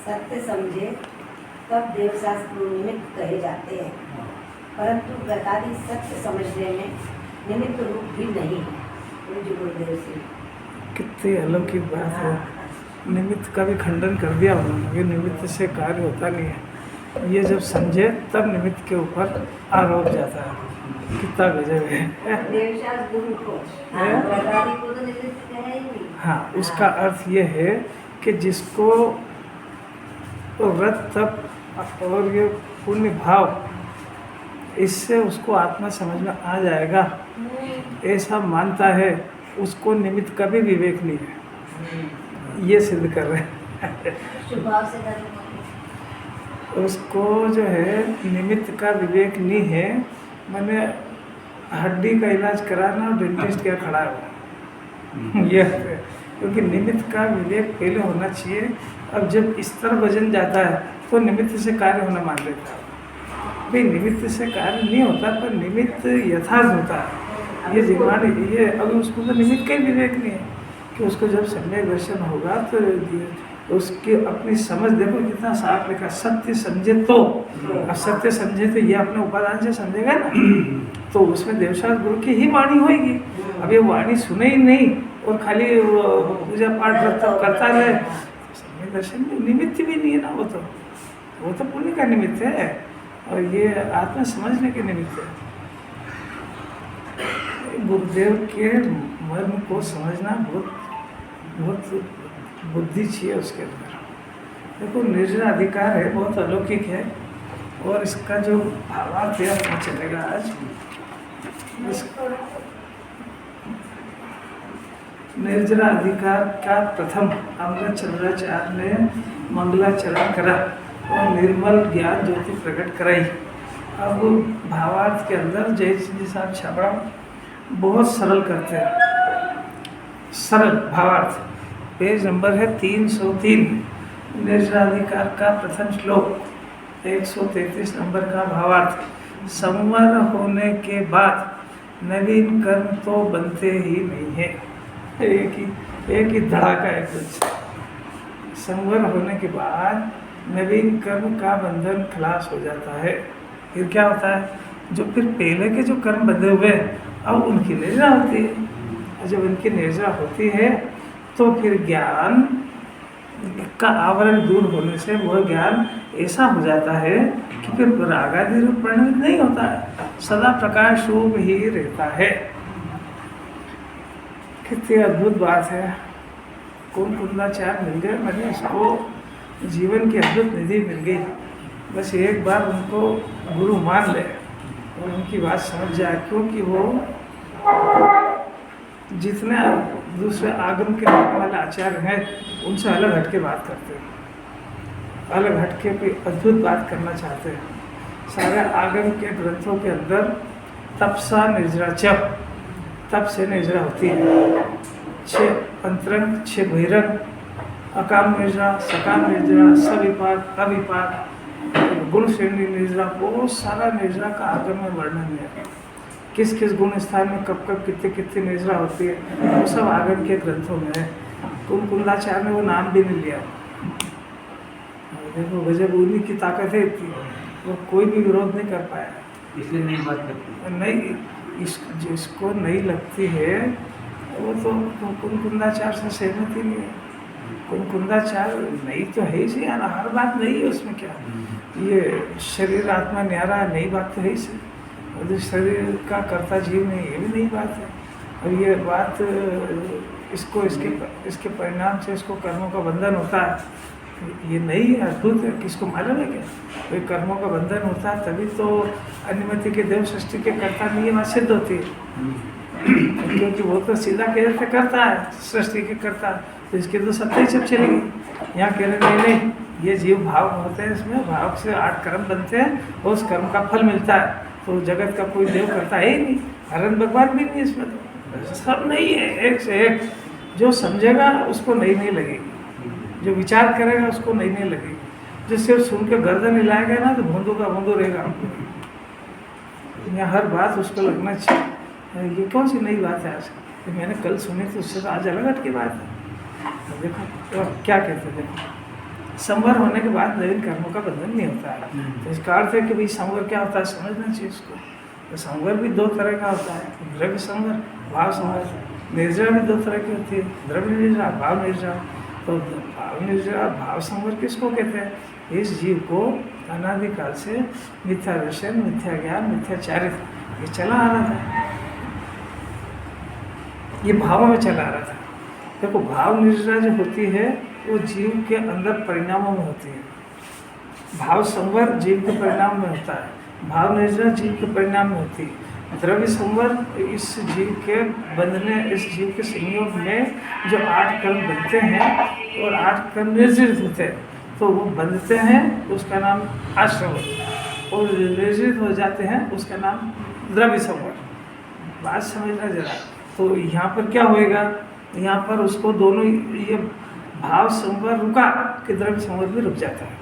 सत्य समझे तब देवशास्त्र निमित्त कहे जाते हैं, परंतु गतादि सत्य समझने में निमित्त रूप भी नहीं है। पूज्य गुरुदेव से कितनी अलौकिक बात है। निमित्त का भी खंडन कर दिया उन्होंने कि निमित्त से कार्य होता नहीं है। ये जब समझे तब निमित्त के ऊपर आरोप जाता है। कितना गजब है। देवशास्त्र गुरु को गतादि को तो निमित्त कहे ही नहीं। हाँ, उसका अर्थ ये है कि जिसको व्रत तप और ये पुण्य भाव इससे उसको आत्मा समझ में आ जाएगा, ऐसा मानता है, उसको निमित्त का भी विवेक नहीं है। ये सिद्ध कर रहे हैं। शुभाव से धर्म उसको जो है निमित्त का विवेक नहीं है। मैंने हड्डी का इलाज कराना और डेंटिस्ट क्या खड़ा हो ये है। क्योंकि निमित्त का विवेक पहले होना चाहिए। अब जब स्तर वजन जाता है तो निमित्त से कार्य होना मान लेता है। भाई निमित्त से कार्य नहीं होता, पर निमित्त यथार्थ होता है। ये दिमाग ये अभी उसको तो निमित्त का ही विवेक नहीं है कि उसको जब सम्यक दर्शन होगा तो उसकी अपनी समझ देखो कितना साफ लिखा, सत्य समझे तो। अब सत्य समझे तो ये अपने उपादान से समझेगा ना, तो उसमें देवशास्त्र गुरु की ही वाणी होगी। अब ये वाणी सुने ही नहीं और खाली पूजा पाठ करता रहे, सम्यक दर्शन में निमित्त भी नहीं है ना। वो तो पुण्य का निमित्त है और ये आत्मा समझने के निमित्त है। गुरुदेव के मर्म को समझना बहुत बुद्धि चाहिए उसके अंदर। देखो निर्जरा अधिकार है, बहुत अलौकिक है और इसका जो भावार्थ है पता चलेगा आज। निर्जरा अधिकार का प्रथम अमृतचंद्राचार्य ने मंगलाचरण करा और निर्मल ज्ञान ज्योति प्रकट कराई। अब भावार्थ के अंदर जय सिंह साहब छाबड़ा बहुत सरल करते हैं। सरल भावार्थ पेज नंबर है 303, निर्जराधिकार का प्रथम श्लोक 133 नंबर का भावार्थ। संवर होने के बाद नवीन कर्म तो बनते ही नहीं है। एक ही धड़ाका है कुछ। संवर होने के बाद नवीन कर्म का बंधन खलास हो जाता है। फिर क्या होता है, जो फिर पहले के जो कर्म बंधे हुए अब उनकी निर्जरा होती है। जब उनकी निर्जरा होती है तो फिर ज्ञान का आवरण दूर होने से वह ज्ञान ऐसा हो जाता है कि फिर रागादि रूप परिणमित नहीं होता है, सदा प्रकाश रूप ही रहता है। कितनी अद्भुत बात है। कौन कुंदाचार्य मिल गए, मैंने इसको जीवन की अद्भुत निधि मिल गई। बस एक बार उनको गुरु मान ले और उनकी बात समझ जाए, क्योंकि वो जितने दूसरे आगम के वाले आचार्य हैं उनसे अलग हटके बात करते हैं, अलग हटके कोई अद्भुत बात करना चाहते हैं। सारे आगम के ग्रंथों के अंदर तपसा निर्जरा तप से निर्जरा होती है। 6 अंतरंग, 6 बहिरंग, अकाम निर्जरा, सकाम निर्जरा, सविपाक, अविपाक, गुण श्रेणी निर्जरा, बहुत सारा निर्जरा का आगम में वर्णन है। किस किस गुण स्थान में कब कब कितनी निर्जरा होती है, वो सब आगम के ग्रंथों में है। कुंदाचार्य ने वो नाम भी नहीं लिया। देखो गजब, उन्हीं की ताकत है इतनी, वो कोई भी विरोध नहीं कर पाया। इसलिए नहीं बात करती नहीं, जिसको नहीं लगती है वो तो कुंदाचार्य से सहमत ही नहीं है। कुंदाचार्य नहीं तो है ही सही, हर बात नहीं है उसमें क्या। ये शरीर आत्मा न्यारा है, नई बात तो है ही सही। और शरीर का कर्ता जीव नहीं, ये भी नई बात है। और ये बात इसको इसके परिणाम से इसको कर्मों का बंधन होता है, ये नहीं है, अद्भुत है। किसको मालूम है क्या कोई कर्मों का बंधन होता है, तभी तो अनुमति के देव सृष्टि के कर्ता नियम सिद्ध होती है। क्योंकि वो तो सीधा कह रहे करता है, सृष्टि के करता, तो इसके तो सत्ता ही सब चलेगी। यहाँ कह रहे नहीं, ये जीव भाव होते हैं, इसमें भाव से 8 कर्म बनते हैं और उस कर्म का फल मिलता है। तो जगत का कोई देव करता है ही नहीं, हरण भगवान भी नहीं, इसमें तो सब नहीं है, एक से एक। जो समझेगा उसको नहीं लगेगी, जो विचार करेगा उसको नहीं लगेगी। जो सिर्फ सुन के गर्दन हिलाएगा ना तो भोंदू का भोंदू रहेगा। यहाँ हर बात उसको लगना चाहिए। ये कौन सी नई बात है आज, तो मैंने कल सुनी तो उससे तो आज अलग हट की बात है। तो देखो तो क्या कहते हैं, देखो संवर होने के बाद नवीन कर्मों का बंधन नहीं होता है। तो इसका अर्थ है कि भाई संवर क्या होता है समझना चाहिए इसको। तो संवर भी दो तरह का होता है, द्रव्य संवर, भाव संवर। निर्जरा भी दो तरह की होती है, द्रव्य निर्जरा, भाव निर्जरा। तो भाव निर्जरा, भाव संवर किसको कहते हैं? इस जीव को अनादिकाल से मिथ्या दर्शन, मिथ्या ज्ञान, मिथ्याचारित्र ये चला आ रहा था, ये भावों में चला आ रहा था। देखो भाव निर्जरा जो होती है वो जीव के अंदर परिणामों में होती है, भाव संवर जीव के परिणाम में होता है, भाव निर्जरा जीव के परिणाम में होती है। द्रव्य संवर इस जीव के बंधने, इस जीव के संयोग में जो 8 कर्म बनते हैं और 8 कर्म निर्जरित होते हैं, तो वो बंधते हैं उसका नाम आश्रव, और निर्जरित हो जाते हैं उसका नाम द्रव्य संवर। बात समझना जरा। तो यहाँ पर क्या होएगा, यहाँ पर उसको दोनों ये भाव संवर रुका कि द्रव्य संवर भी रुक जाता है।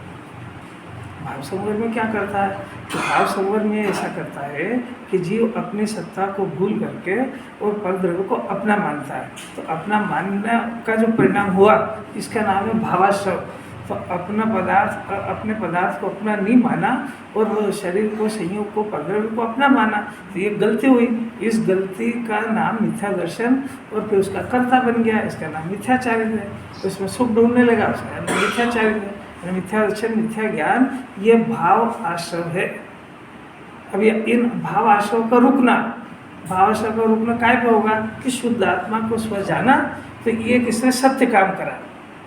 भाव संवर में क्या करता है, तो भाव संवर में ऐसा करता है कि जीव अपनी सत्ता को भूल करके और परद्रव्य को अपना मानता है। तो अपना मानने का जो परिणाम हुआ इसका नाम है भावाश्रव। तो अपने पदार्थ को अपना नहीं माना और शरीर को, संयोग को, परद्रव्य को अपना माना, तो ये गलती हुई। इस गलती का नाम मिथ्या दर्शन और फिर उसका कर्ता बन गया, इसका नाम मिथ्याचारित्र है। तो इसमें सुख ढूंढने लगा, उसका नाम मिथ्याचारित्र है। मिथ्या दर्शन, मिथ्या ज्ञान ये भाव आश्रव है। अब ये इन भाव आश्रव का रुकना, भाव आश्रव का रुकना काय पे होगा कि शुद्ध आत्मा को स्व जाना। तो ये किसने सत्य काम करा,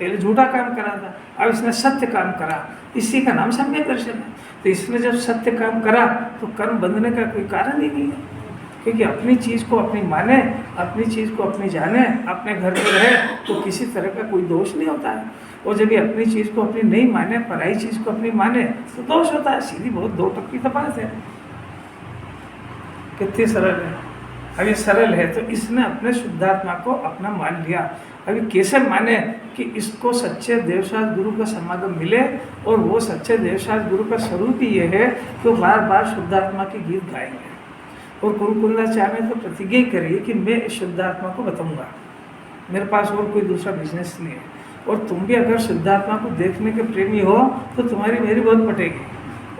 पहले झूठा काम करा था, अब इसने सत्य काम करा, इसी का नाम सम्यक दर्शन है। तो इसने जब सत्य काम करा तो कर्म बंधने का कोई कारण ही नहीं है, क्योंकि अपनी चीज़ को अपनी माने, अपनी चीज़ को अपनी जाने, अपने घर में रहे तो किसी तरह का कोई दोष नहीं होता है। और जब ये अपनी चीज़ को अपनी नहीं माने, पराई चीज़ को अपनी माने तो दोष होता है। सीधी बहुत 2 टक्की तो बात है, कितनी सरल है। अब ये सरल है तो इसने अपने शुद्धात्मा को अपना मान लिया। अभी कैसे माने कि इसको सच्चे देवशास्त्र गुरु का समागम मिले, और वो सच्चे देवशास्त्र गुरु का स्वरूप ही ये है कि वो बार बार शुद्धात्मा के गीत गाएंगे। और कुरुकुंदाचार्य ने तो प्रतिज्ञा ही करी कि मैं इस शुद्धात्मा को बताऊंगा, मेरे पास और कोई दूसरा बिजनेस नहीं है। और तुम भी अगर शुद्धात्मा को देखने के प्रेमी हो तो तुम्हारी मेरी बहुत पटेगी,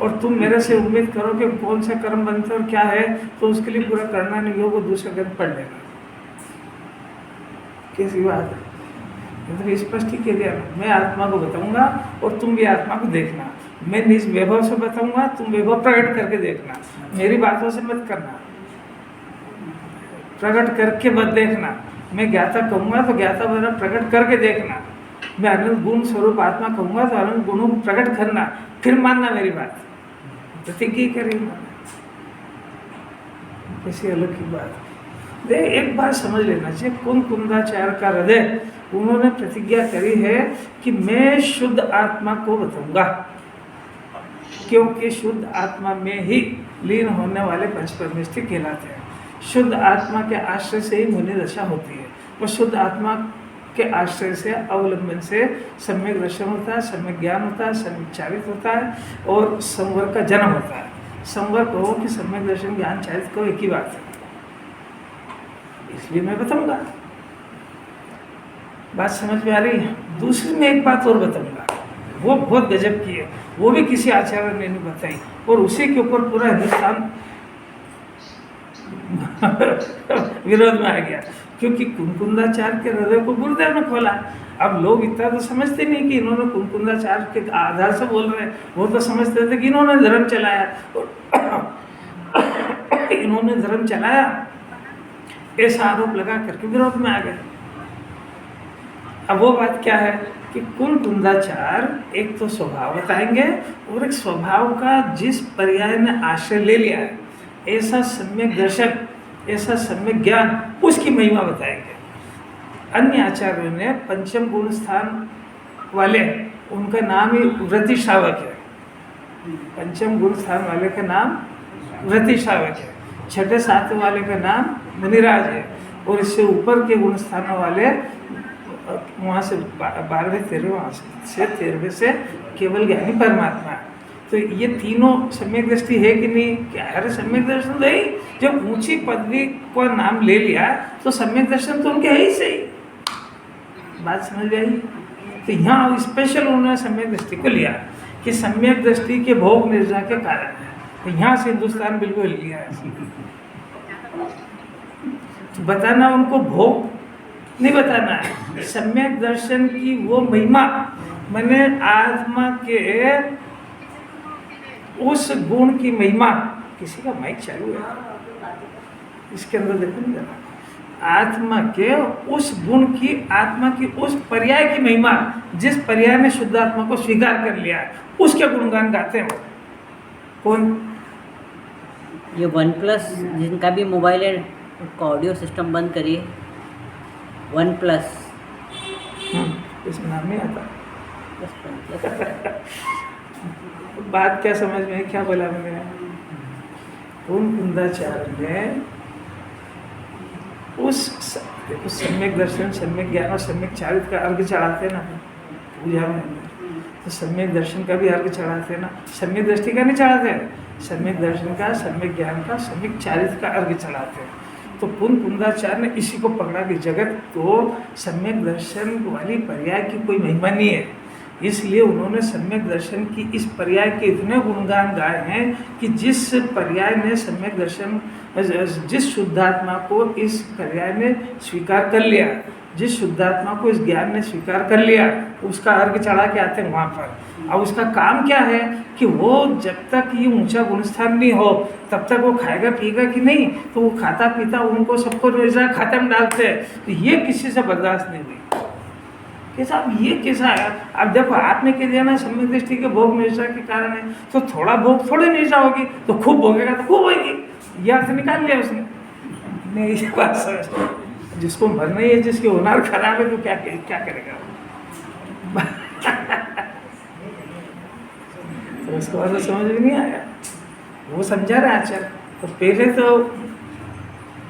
और तुम मेरे से उम्मीद करो कि कौन सा कर्म बनता है और क्या है, तो उसके लिए पूरा करना नहीं हो, वो दूसरा ग्रंथ पढ़ लेना। कैसी बात है, तो स्पष्ट ही कह दिया, मैं आत्मा को बताऊंगा और तुम भी आत्मा को देखना। मैं निज वैभव से बताऊंगा, तुम वैभव प्रकट करके देखना, मेरी बातों से मत करना, प्रकट करके मत देखना। मैं ज्ञाता कहूँगा तो ज्ञाता बना प्रकट करके देखना, मैं अनंत गुण स्वरूप आत्मा कहूँगा तो अनंत गुणों को प्रकट करना, फिर मानना मेरी बात। प्रतिज्ञा करेगी, कैसी अलग की बात। देख एक बात समझ लेना चाहिए, कुंदाचार्य का हृदय, उन्होंने प्रतिज्ञा करी है कि मैं शुद्ध आत्मा को बताऊंगा, क्योंकि शुद्ध आत्मा में ही लीन होने वाले पंच परमेष्ठी कहलाते हैं। शुद्ध आत्मा के आश्रय से ही मुनि दशा होती है, और शुद्ध आत्मा के आश्रय से, अवलंबन से सम्यक दर्शन होता है, सम्यक ज्ञान होता है, सम्यक चारित्र होता है, और संवर का जन्म होता है। संवर कहो कि सम्यक दर्शन, ज्ञान, चारित्र कहो, एक ही बात है, इसलिए मैं बताऊंगा। बात समझ में आ रही है। दूसरी में एक बात और बताऊंगा, वो बहुत गजब की है, वो भी किसी आचार्य ने नहीं बताई, और उसी के ऊपर पूरा हिंदुस्तान विरोध में आ गया, क्योंकि कुंकुंदाचार्य के हृदय को गुरुदेव ने खोला। अब लोग इतना तो समझते नहीं कि इन्होंने कुंकुंदाचार्य के आधार से बोल रहे हैं, वो तो समझते थे कि इन्होंने धर्म चलाया, इन्होंने धर्म चलाया, ऐसा आरोप लगा करके विरोध में आ गए। अब वो बात क्या है कि कुंकुंदाचार्य एक तो स्वभाव बताएंगे, और एक स्वभाव का जिस पर्याय ने आश्रय ले लिया है, ऐसा सम्यक दर्शन, ऐसा सम्यक ज्ञान, उसकी महिमा बताएंगे। अन्य आचार्यों ने पंचम गुण स्थान वाले, उनका नाम ही व्रति श्रावक है, पंचम गुण स्थान वाले का नाम व्रति श्रावक है, छठे सातवें वाले का नाम मुनिराज है, और इससे ऊपर के गुण स्थानों वाले वहाँ से 12वें 13वें से केवल ज्ञानी परमात्मा है। तो ये तीनों सम्यक दृष्टि है कि नहीं? क्या है सम्यक दर्शन तो ही, जब ऊंची पदवी को नाम ले लिया तो सम्यक दर्शन तो उनके है ही सही। बात समझ आई? तो यहाँ स्पेशल उन्होंने सम्यक दृष्टि को लिया कि सम्यक दृष्टि के भोग निर्जा के कारण है, तो यहाँ से हिंदुस्तान बिल्कुल लिया है। तो बताना उनको भोग नहीं बताना है, सम्यक दर्शन की वो महिमा, मैंने आत्मा के उस गुण की महिमा। किसी का माइक चालू है इसके अंदर, देखो नहीं जरा। आत्मा के उस गुण की, आत्मा की उस पर्याय की महिमा, जिस पर्याय ने शुद्ध आत्मा को स्वीकार कर लिया, उसके गुणगान गाते हैं। कौन? ये OnePlus जिनका भी मोबाइल है उसका ऑडियो सिस्टम बंद करिए। OnePlus इसमें नाम नहीं आता। बात क्या समझ में, क्या बोला मैंने? पूर्ण कुंदाचार्य ने उस सम्यक दर्शन, सम्यक ज्ञान और सम्यक चारित्र का अर्घ चढ़ाते हैं ना पूजा में, तो सम्यक दर्शन का भी अर्घ चढ़ाते हैं ना। सम्यक दृष्टि का नहीं चढ़ाते, सम्यक दर्शन का, सम्यक ज्ञान का, सम्यक चारित्र का अर्घ चढ़ाते हैं। तो पूर्ण कुंदाचार्य ने इसी को पकड़ा कि जगत तो सम्यक दर्शन वाली पर्याय की कोई महिमा नहीं है, इसलिए उन्होंने सम्यक दर्शन की इस पर्याय के इतने गुणगान गाए हैं कि जिस पर्याय ने सम्यक दर्शन, जिस शुद्धात्मा को इस पर्याय ने स्वीकार कर लिया, जिस शुद्धात्मा को इस ज्ञान ने स्वीकार कर लिया, उसका अर्घ चढ़ा के आते हैं वहाँ पर। अब उसका काम क्या है कि वो जब तक ये ऊंचा गुणस्थान नहीं हो तब तक वो खाएगा पिएगा कि नहीं, तो वो खाता पीता उनको सबको रोजा खाते में डालते हैं। तो ये किसी से बर्दाश्त नहीं हुई कि साहब ये कैसा है। अब देखो आपने कह दिया ना सम्यक दृष्टि के भोग निर्जा के कारण है, तो थोड़ा भोग थोड़ी निर्जा होगी, तो खूब भोगेगा तो खूब होगी, यह अर्थ निकाल लिया उसने। नहीं ये बात समझ, जिसको मरना ही है, जिसकी हुनर खराब है, तो क्या करेगा तो उसको बाद समझ में नहीं आया, वो समझा रहा आचार्य। तो पहले तो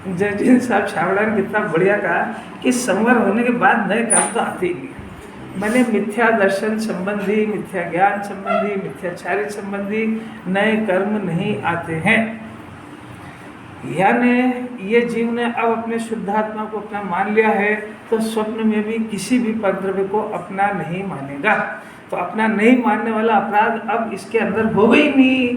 जजिन साहब छावड़ा ने कितना बढ़िया कहा कि संवर होने के बाद नए काम तो आते ही नहीं। मैंने मिथ्या दर्शन संबंधी, मिथ्या ज्ञान संबंधी, मिथ्याचारित संबंधी नए कर्म नहीं आते हैं। यानी ये जीव ने अब अपने शुद्धात्मा को अपना मान लिया है, तो स्वप्न में भी किसी भी परद्रव्य को अपना नहीं मानेगा। तो अपना नहीं मानने वाला अपराध अब इसके अंदर होगा ही नहीं,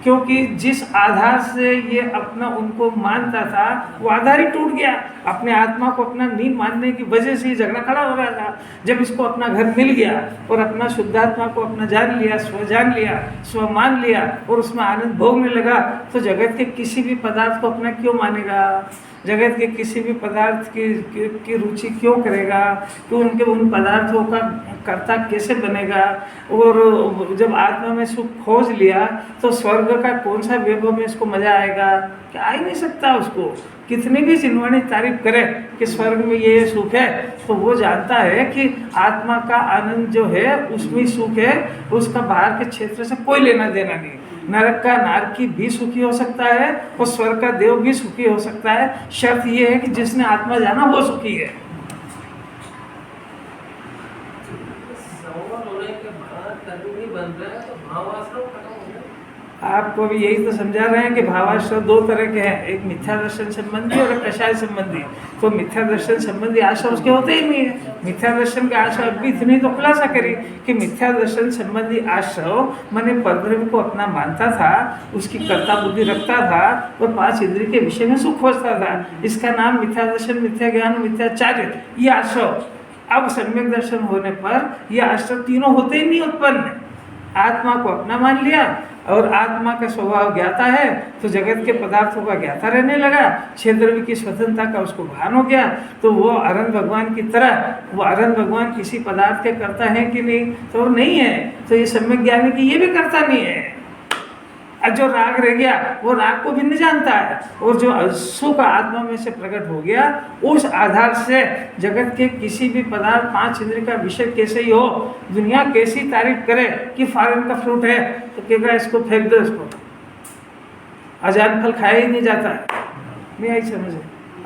क्योंकि जिस आधार से ये अपना उनको मानता था वो आधार ही टूट गया। अपने आत्मा को अपना नहीं मानने की वजह से झगड़ा खड़ा हो रहा था। जब इसको अपना घर मिल गया और अपना शुद्धात्मा को अपना जान लिया, स्व जान लिया, स्व मान लिया और उसमें आनंद भोगने लगा, तो जगत के किसी भी पदार्थ को अपना क्यों मानेगा, जगत के किसी भी पदार्थ की रुचि क्यों करेगा, तो उनके उन पदार्थों का कर्ता कैसे बनेगा। और जब आत्मा में सुख खोज लिया तो स्वर्ग का कौन सा वैभव में इसको मजा आएगा, क्या आ ही नहीं सकता उसको। कितनी भी जिनवाणी तारीफ करे कि स्वर्ग में ये सुख है, तो वो जानता है कि आत्मा का आनंद जो है उसमें सुख है, उसका बाहर के क्षेत्र से कोई लेना देना नहीं। नरक का नारकी भी सुखी हो सकता है और स्वर्ग का देव भी सुखी हो सकता है, शर्त ये है कि जिसने आत्मा जाना वो सुखी है। आपको भी यही तो समझा रहे हैं कि भावाश्रय दो तरह के हैं, एक मिथ्या दर्शन संबंधी और एक कषाय संबंधी। तो मिथ्या दर्शन संबंधी आशा उसके होते ही नहीं है। मिथ्या दर्शन की आशा अभी इतनी तो खुलासा करी कि मिथ्या दर्शन संबंधी आश्रय मैंने परद्रव्य को अपना मानता था, उसकी कर्ता बुद्धि रखता था और 5 इंद्रिय के विषय में सुख खोजता था। इसका नाम मिथ्या दर्शन, मिथ्या ज्ञान, मिथ्याचार्य, ये आश्रय। अब सम्यक दर्शन होने पर ये आश्रय तीनों होते ही नहीं उत्पन्न। आत्मा को अपना मान लिया और आत्मा का स्वभाव ज्ञाता है, तो जगत के पदार्थों का ज्ञाता रहने लगा, क्षेत्र की स्वतंत्रता का उसको भान हो गया। तो वो अरहंत भगवान की तरह, वो अरहंत भगवान किसी पदार्थ के करता है कि नहीं, तो नहीं है। तो ये सम्यक ज्ञानी की ये भी करता नहीं है। और जो राग रह गया वो राग को भी नहीं जानता है, और जो सुख आत्मा में से प्रकट हो गया उस आधार से जगत के किसी भी पदार्थ 5 इंद्रिय का विषय कैसे ही हो, दुनिया कैसी तारीफ करे कि फॉरेन का फ्रूट है, तो कहेगा इसको फेंक दो, इसको अजान फल खाया ही नहीं जाता है। नहीं आई समझ?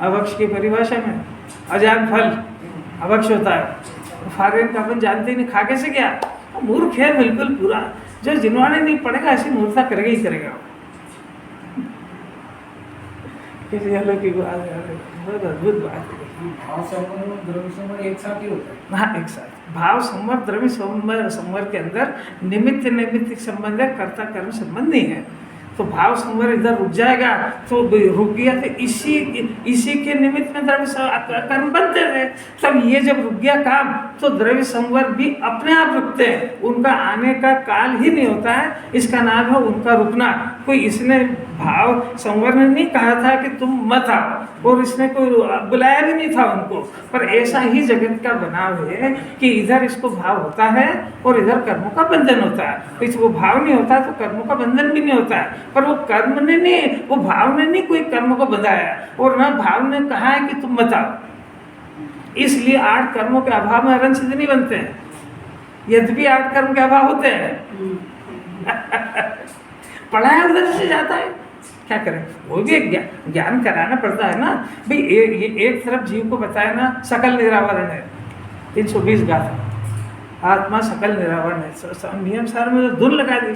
अभक्ष की परिभाषा में अजान फल अभक्ष होता है। फॉरेन का अपन जानते ही नहीं, खा कैसे गया, मूर्ख है बिल्कुल पूरा। जो जिन्होंने नहीं पढ़ेगा ऐसी मूर्खता करेगा ही करेगा। किसी अलौकिक बात है, बहुत अद्भुत बात है। भाव संबंध और द्रव्य संबंध एक साथ ही होता है। हाँ एक साथ। भाव संवर द्रव्य संवर के अंदर निमित्त नैमित्तिक संबंध है, कर्ता कर्म संबंध नहीं है। तो भाव संवर इधर रुक जाएगा तो रुक गया, तो इसी के निमित्त में द्रव्य कर्म बनते थे। तब ये जब रुक गया काम तो द्रव्य संवर भी अपने आप रुकते हैं, उनका आने का काल ही नहीं होता है, इसका नाम है उनका रुकना। कोई इसने भाव संवर ने नहीं कहा था कि तुम मत आओ, और इसने कोई बुलाया भी नहीं था उनको, पर ऐसा ही जगत का बनाव है कि इधर इसको भाव होता है और इधर कर्मों का बंधन होता है। इसको भाव नहीं होता तो कर्मों का बंधन भी नहीं होता है, पर वो कर्म ने नहीं, वो भाव ने नहीं कोई कर्म को बंधाया, और ना भाव ने कहा है कि तुम मत आओ। इसलिए 8 कर्मों के अभाव में अरण सिद्ध नहीं बनते हैं, यद्यपि 8 कर्म के अभाव होते हैं। पढ़ाया उधर से जाता है, क्या करें, वो भी एक ज्ञान कराना पड़ता है ना भाई। ये एक तरफ जीव को बताया ना सकल निरावरण है, 320 गाथा, आत्मा सकल निरावरण है, नियम सार में तो धुन लगा दी,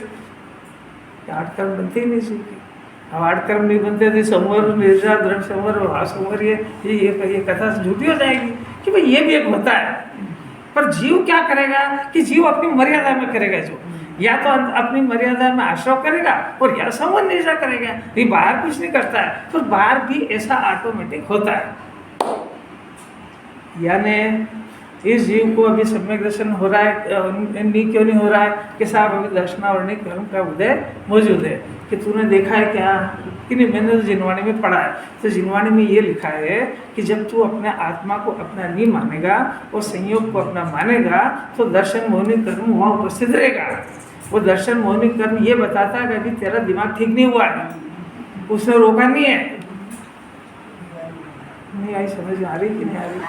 8 कर्म बनते ही नहीं सीखे। अब 8 कर्म नहीं बनते थे, संवर निर्जा द्रव्य संवर भाव संवर, ये कथा झूठी हो जाएगी कि भाई ये भी एक होता है। पर जीव क्या करेगा कि जीव अपनी मर्यादा में करेगा, जो या तो अपनी मर्यादा में आश्रव करेगा और या संवर निर्जा करेगा, ये बाहर कुछ नहीं करता है, तो बाहर भी ऐसा ऑटोमेटिक होता है। यानी इस जीव को अभी सम्यक दर्शन हो रहा है, नहीं क्यों नहीं हो रहा है कि साहब अभी दर्शनावरणिक कर्म का उदय मौजूद है। कि तूने देखा है क्या कि नहीं, मैंने तो जिनवाणी में पढ़ा है, तो जिनवाणी में ये लिखा है कि जब तू अपने आत्मा को अपना नहीं मानेगा और संयोग को अपना मानेगा तो दर्शन मोहनी कर्म वहाँ उपस्थित रहेगा। वो दर्शन मोहनी कर्म ये बताता है कि अभी तेरा दिमाग ठीक नहीं हुआ है, उसने रोका नहीं है। नहीं आई समझ आ रही कि नहीं आ रही?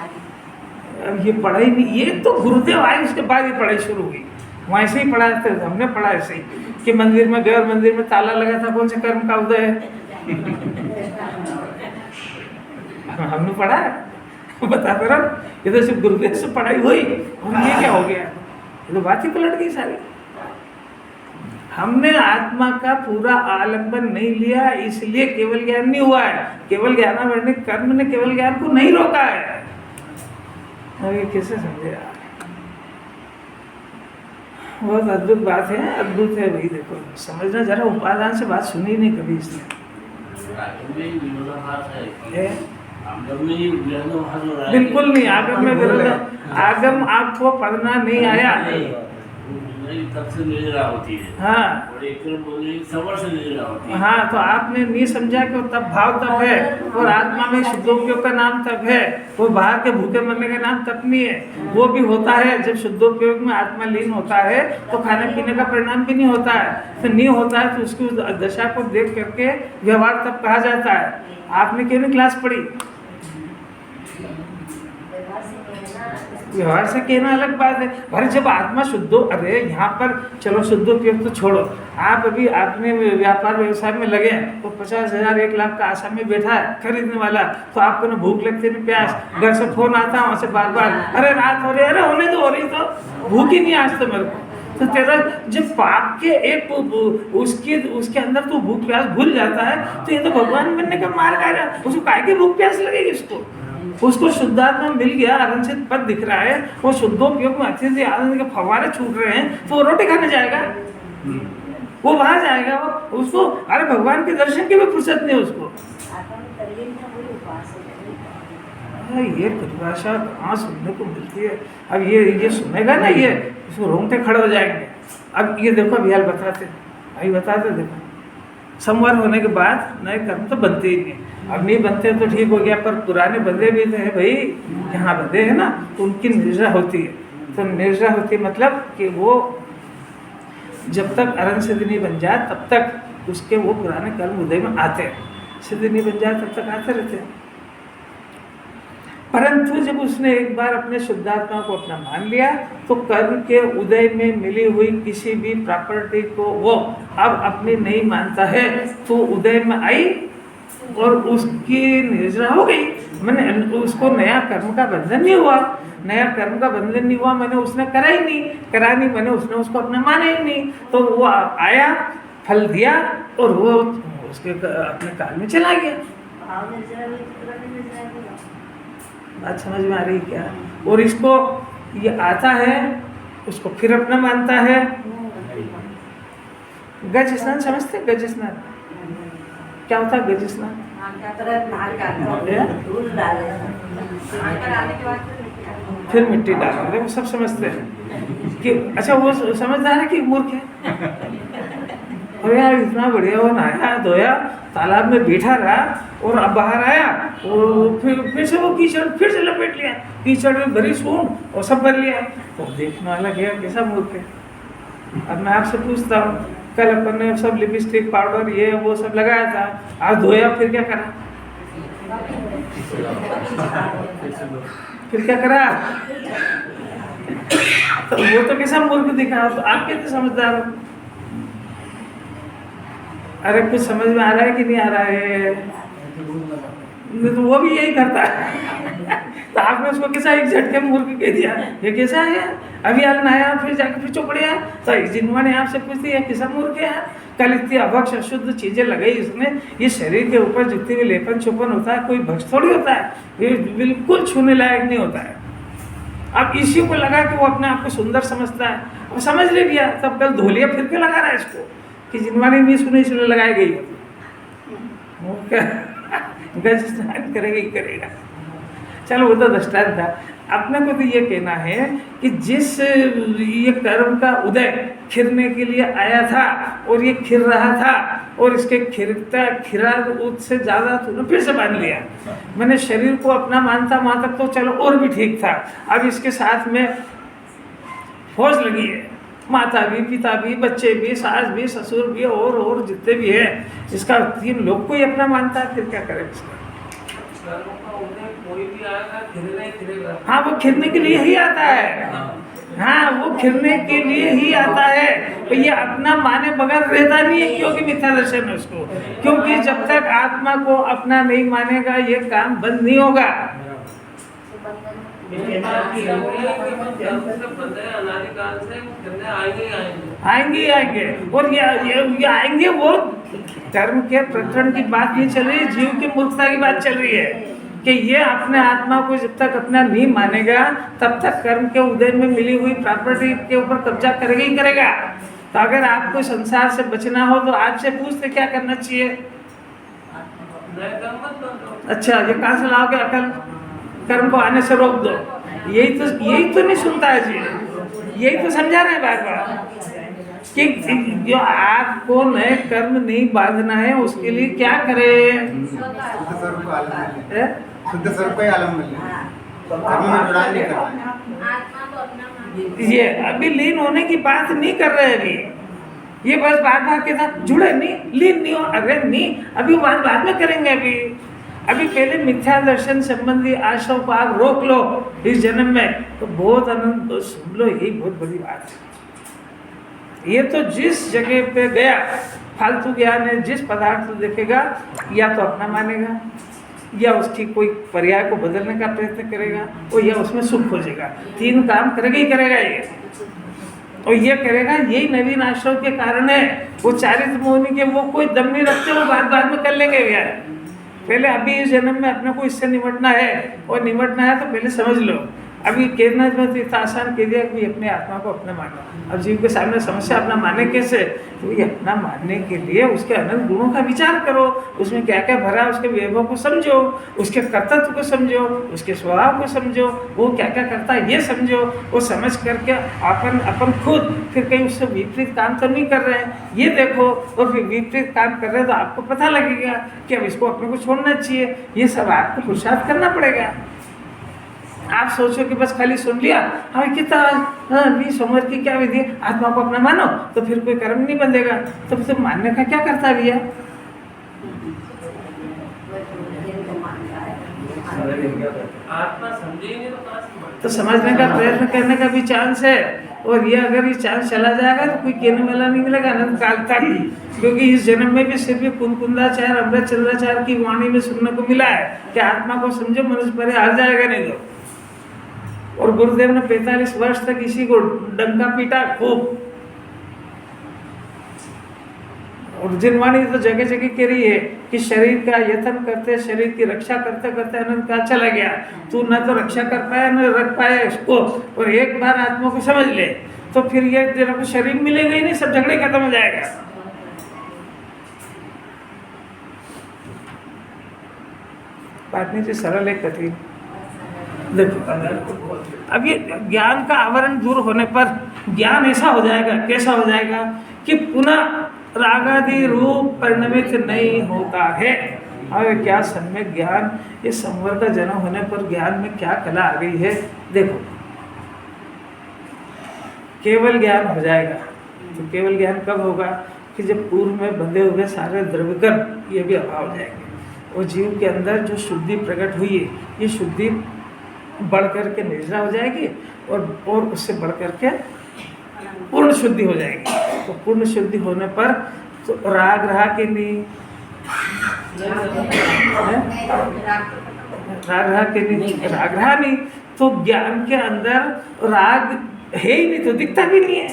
अब ये पढ़ाई नहीं, ये तो गुरुदेव आए उसके बाद ये पढ़ाई शुरू हुई, वहाँ ऐसे ही पढ़ा थे, हमने पढ़ा ऐसे ही कि मंदिर में गए और मंदिर में ताला लगा था, कौन से कर्म का उदय है? हमने पढ़ा है, बता कर ये तो सिर्फ गुरुदेव से पढ़ाई हुई, हम ये क्या हो गया, ये तो बात ही पलट गई सारी। हमने आत्मा का पूरा आलंबन नहीं लिया, इसलिए केवल ज्ञान नहीं हुआ है। केवल ज्ञानावरणिक कर्म ने केवल ज्ञान को नहीं रोका है। अब ये कैसे समझे आप? बहुत अद्भुत बात है, अद्भुत है भाई। देखो समझना जरा, उपादान से बात सुनी नहीं कभी इसने। बिल्कुल नहीं, आगम में विरोध, आगम आपको पढ़ना नहीं आया। तब से निजरा होती है। हाँ, और एक सवर से निजरा होती है। हाँ, तो आपने नहीं समझा कि तब भाव तब है, और आत्मा में शुद्धोपयोग का नाम तब है, वो बाहर के भूखे मरने का नाम तब नहीं है। वो भी होता है जब शुद्धोपयोग में आत्मा लीन होता है तो खाने पीने का परिणाम भी नहीं होता है। तो नहीं होता है तो उसकी दशा को देख करके व्यवहार तब कहा जाता है। आपने क्यों नहीं क्लास पढ़ी? व्यवहार से कहना अलग बात है, पर जब आत्मा शुद्ध, अरे यहाँ पर चलो शुद्धोपयोग तो छोड़ो, आप अभी आपने व्यापार व्यवसाय में लगे हैं तो 50,000 1 लाख का आशा में बैठा है खरीदने वाला, तो आपको ना भूख लगती ना प्यास, घर से फोन आता है वहाँ से बार बार, अरे रात हो रही, अरे होने तो हो रही, तो भूख ही नहीं आज तो मेरे को। तो तेरा जब पाप के एक उसके अंदर तो भूख प्यास भूल जाता है, तो ये तो भगवान बनने का मार्ग आ रहा है। उसको काय की भूख प्यास लगेगी? उसको शुद्धात्मा मिल गया, आनंद पद दिख रहा है, वो शुद्धोपयोग में अच्छे से आनंद के फव्वारे छूट रहे हैं, तो वो रोटी खाने जाएगा, वो वहां जाएगा, वो उसको अरे भगवान के दर्शन की भी फुर्सत नहीं उसको। ये परिभाषा कहाँ सुनने को मिलती है? अब ये सुनेगा ना, ये इसको रोंगटे खड़े हो जाएंगे। अब ये देखो अभियाल बताते देखो, संवर होने के बाद नए कर्म तो बनते ही नहीं। अब नहीं बनते तो ठीक हो गया, पर पुराने बंधे भी थे भाई, यहाँ बंधे हैं ना, तो उनकी निर्जा होती है। तो निर्जा होती है मतलब कि वो जब तक अरण सिद्ध नहीं बन जाए तब तक उसके वो पुराने कर्म उदय में आते हैं, सिद्ध नहीं बन जाए तब तक आते रहते हैं। परंतु जब उसने एक बार अपने शुद्धात्मा को अपना मान लिया तो कर्म के उदय में मिली हुई किसी भी प्रॉपर्टी को वो अब अपनी नहीं मानता है, तो उदय में आई और उसकी निर्जरा हो गई। मैंने उसको नया कर्म का बंधन नहीं हुआ, नया कर्म का बंधन नहीं हुआ, मैंने उसने करा नहीं, मैंने उसने उसको अपना माना ही नहीं, तो वो आया, फल दिया और वो उसके अपने काल में चला गया। बात समझ में आ रही क्या? और इसको ये आता है उसको फिर अपना मानता है। गज स्नान समझते? गज स्नान क्या होता है? गज स्नान दूध डाले फिर मिट्टी डालेंगे, वो सब समझते हैं कि अच्छा वो समझदार है कि मूर्ख है। अरे यार इतना बढ़िया वो नहाया धोया तालाब में बैठा रहा और अब बाहर आया वो फिर से वो कीचड़ फिर से लपेट लिया, कीचड़ में भरी सूंड और सब भर लिया। तो देखने वाला गया कैसा मूर्ख है। अब मैं आपसे पूछता हूँ, कल अपन ने सब लिपस्टिक पाउडर ये वो सब लगाया था, आज धोया फिर क्या करा? फिर क्या करा? तो वो तो कैसा मूर्ख दिखा, तो आप कैसे समझदार हो? अरे कुछ समझ में आ रहा है कि नहीं आ रहा है? तो वो भी यही करता है। तो आपने उसको कैसा एक झटके में मूर्ख कह दिया, ये कैसा है? अभी आज नहाया फिर जाकर फिर चौपड़ गया। तो जिन्हों ने आपसे पूछती है कैसा मूर्ख है? कल इतनी अभक्ष अशुद्ध चीजें लगाई इसने, ये शरीर के ऊपर जितनी भी लेपन चुपन होता है कोई भक्ष थोड़ी होता है, ये बिल्कुल छूने लायक नहीं होता है। अब इसी को लगा कि वो अपने आप को सुंदर समझता है, अब समझ ले लिया, तब कल धो लिया फिर क्यों लगा रहा है इसको कि जिनवा ने नहीं सुने इसलिए लगाई गई। वो क्या गज स्नान करेगा ही करेगा। चलो वो तो दृष्टांत था। अपने को तो ये कहना है कि जिस ये कर्म का उदय खिरने के लिए आया था और ये खिर रहा था और इसके खिरा उससे ज़्यादा तूने फिर से मान लिया। मैंने शरीर को अपना मानता वहाँ तक तो चलो और भी ठीक था, अब इसके साथ में फौज लगी है, माता भी पिता भी बच्चे भी सास भी ससुर भी और जितने भी है, इसका 3 लोग को ही अपना मानता है, फिर क्या करें इसका? कोई भी आएगा खिलना ही खिलेगा। हाँ वो खिरने के लिए ही आता है। हाँ वो खिरने के लिए ही आता है। तो ये अपना माने बगैर रहता नहीं है, क्योंकि मिथ्या दर्शन है उसको। क्योंकि जब तक आत्मा को अपना नहीं मानेगा ये काम बंद नहीं होगा। आएंगे और ये आएंगे, वो कर्म के प्रकरण की बात नहीं चल रही, जीव की मूर्खता की बात चल रही है कि ये अपने आत्मा को जब तक अपना नहीं मानेगा तब तक कर्म के उदय में मिली हुई प्रॉपर्टी के ऊपर कब्जा करेगा ही करेगा। तो अगर आपको संसार से बचना हो तो आपसे पूछते क्या करना चाहिए? अच्छा ये कहाँ से लाओगे अकल? कर्म को आने से रोक दो। यही तो नहीं सुनता है जी, यही तो समझा रहे हैं बार बार कि जो आपको नए कर्म नहीं बांधना है उसके लिए क्या करे? शुद्ध स्वरूप का आलम मिल कर्म में जुड़ा नहीं करना। ये अभी लीन होने की बात नहीं कर रहे अभी, ये बस बार के साथ जुड़े नहीं, लीन नहीं हो। अरे नहीं, अभी बात बाद में करेंगे। अभी पहले मिथ्या दर्शन संबंधी आशाओं को आप रोक लो इस जन्म में, तो बहुत आनंद सुन लो, यही बहुत बड़ी बात है। ये तो जिस जगह पे गया फालतू ज्ञान है, जिस पदार्थ को देखेगा या तो अपना मानेगा या उसकी कोई पर्याय को बदलने का प्रयत्न करेगा और या उसमें सुख हो जाएगा। 3 काम करेगा ही करेगा ये, और ये करेगा। यही नवीन आश्रम के कारण है। वो चारित्र मोहिनी के वो कोई दम नहीं रखते, वो बाद में कर लेंगे यार। पहले अभी इस जन्म में अपने को इससे निपटना है, और निपटना है तो पहले समझ लो। अभी कहना में तो इतना आसान कह दिया कि अपने आत्मा को अपना मानो। अब जीव के सामने समस्या अपना माने कैसे? तो ये अपना मानने के लिए उसके अनंत गुणों का विचार करो, उसमें क्या क्या भरा है उसके वैभव को समझो, उसके कर्तव्य को समझो, उसके स्वभाव को समझो, वो क्या क्या करता है ये समझो। वो समझ करके अपन खुद फिर कहीं उससे विपरीत काम तो नहीं कर रहे हैं ये देखो, और फिर विपरीत काम कर रहे हैं तो आपको पता लगेगा कि अब इसको अपने को छोड़ना चाहिए। ये सब आपको पुरुषार्थ करना पड़ेगा। आप सोचो कि बस खाली सुन लिया, हमें कितना 20 उम्र की क्या विधि, आत्मा को अपना मानो तो फिर कोई कर्म नहीं बंधेगा। तो फिर मानने का क्या करता भैया? आत्मा समझेंगे तो समझने का प्रयत्न करने का भी चांस है, और ये अगर ये चांस चला जाएगा तो कोई कहने वाला नहीं मिलेगा अनंत काल तक ही। क्योंकि इस जन्म में भी सिर्फ कुंकुंदाचार्य अमृत चंद्राचार्य की वाणी में सुनने को मिला है कि आत्मा को समझो, मनुष्य पर हार जाएगा नहीं तो। और गुरुदेव ने 45 वर्ष तक इसी को डंका पीटा खूब। और जिनवाणी तो जगह जगह कह रही है कि शरीर का यत्न करते, शरीर की रक्षा करते करते अनंत काल चला गया, तू न तो रक्षा कर पाया न रख पाया इसको, और एक बार आत्मा को समझ ले तो फिर ये तेरे को शरीर मिलेगा ही नहीं, सब झगड़े खत्म हो जाएगा। बात नहीं जी, सरल है कठिन। देखो अब ये ज्ञान का आवरण दूर होने पर ज्ञान ऐसा हो जाएगा, कैसा हो जाएगा कि पुनः रागादि रूप परिणमित नहीं होता है। और क्या सम्यक ज्ञान, ये संवर का जन्म होने पर ज्ञान में क्या कला आ गई है। देखो केवल ज्ञान हो जाएगा, तो केवल ज्ञान कब होगा कि जब पूर्व में बंधे हुए सारे द्रव्यकर्म ये भी अभाव हो जाएंगे, और जीव के अंदर जो शुद्धि प्रकट हुई है ये शुद्धि बढ़ करके निर्जरा हो जाएगी, और उससे बढ़ करके पूर्ण शुद्धि हो जाएगी। तो पूर्ण शुद्धि होने पर तो राग रहा कि नहीं, राग रहा कि नहीं, राग रहा नहीं, तो ज्ञान के अंदर राग है ही नहीं, तो दिखता भी नहीं है।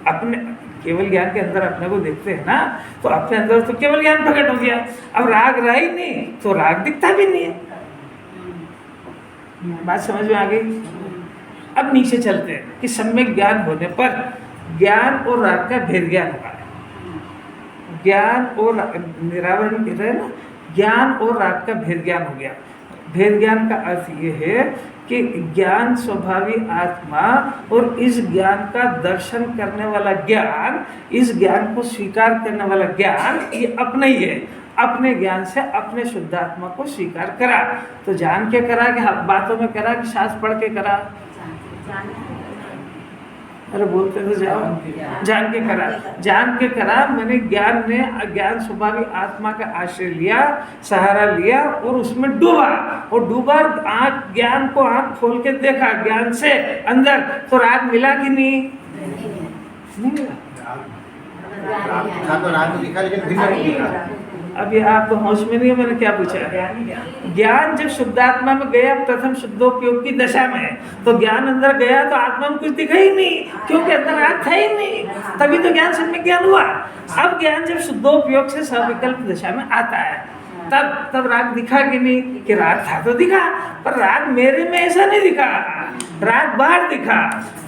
अपने केवल ज्ञान के अंदर अपने को देखते हैं ना, तो अपने अंदर तो केवल ज्ञान प्रकट हो गया, अब राग रहा ही नहीं तो राग दिखता भी नहीं है। बात समझ में आ गई। अब नीचे चलते हैं कि सम्यक ज्ञान होने पर ज्ञान और राग का भेद ज्ञान हुआ है। ज्ञान और निरावरण कह रहे हैं ना, ज्ञान और राग का भेद ज्ञान हो गया। भेद ज्ञान का अर्थ ये है कि ज्ञान स्वभावी आत्मा और इस ज्ञान का दर्शन करने वाला ज्ञान, इस ज्ञान को स्वीकार करने वाला ज्ञान, ये अपना ही है। अपने ज्ञान से अपने शुद्धात्मा को स्वीकार करा, तो जान के करा कि बातों में करा कि शास्त्र पढ़ के करा, अरे बोलते तो जाओ, जान के करा, जान के करा। मैंने ज्ञान ने अज्ञान स्वभावी आत्मा का आश्रय लिया, सहारा लिया और उसमें डूबा, और डूबा आँख ज्ञान को आँख खोल के देखा ज्ञान से अंदर, तो राग मिला कि नहीं, नहीं मिला। तो राग दिखा लेकिन भिन्न नहीं दिखा। अभी आप तो होश में नहीं है, मैंने क्या पूछा। ज्ञान जब शुद्धात्मा में गया प्रथम शुद्धोपयोग की दशा में, तो ज्ञान अंदर गया तो आत्मा में कुछ दिखा ही नहीं, क्योंकि अंदर राग था ही नहीं, तभी तो ज्ञान सम्यक ज्ञान हुआ। अब ज्ञान जब शुद्धोपयोग से सविकल्प दशा में आता है, तब राग दिखा कि नहीं, कि राग था तो दिखा, पर राग मेरे में ऐसा नहीं दिखा, राग बाहर दिखा।